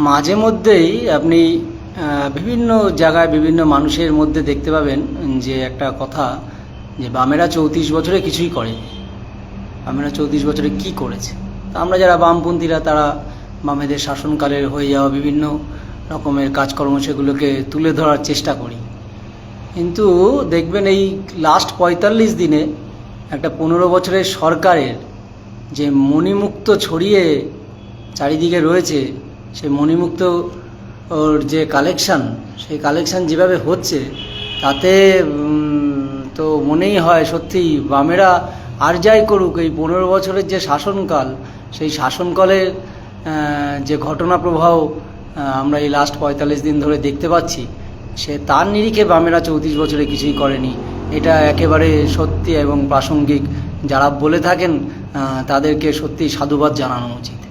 মাঝে মধ্যেই আপনি বিভিন্ন জায়গায় বিভিন্ন মানুষের মধ্যে দেখতে পাবেন যে একটা কথা, যে বামেরা 34 বছরে কিছুই করেনি। বামেরা 34 বছরে কি করেছে? তা আমরা যারা বামপন্থীরা তারা বামেদের শাসনকালের হয়ে যাওয়া বিভিন্ন রকমের কাজকর্ম সেগুলোকে তুলে ধরার চেষ্টা করি। কিন্তু দেখবেন এই লাস্ট 45 দিনে একটা 15 বছরের সরকারের যে মণিমুক্ত ছড়িয়ে চারিদিকে রয়েছে, সেই মণিমুক্ত ওর যে কালেকশান, সেই কালেকশান যেভাবে হচ্ছে তাতে তো মনেই হয় সত্যি বামেরা আর যাই করুক, এই 15 বছরের যে শাসনকাল, সেই শাসনকালের যে ঘটনা প্রবাহ আমরা এই লাস্ট 45 দিন ধরে দেখতে পাচ্ছি, সে তার নিরিখে বামেরা 34 বছরে কিছুই করেনি। এটা একেবারে সত্যি এবং প্রাসঙ্গিক। যারা বলে থাকেন তাদেরকে সত্যি সাধুবাদ জানানো উচিত।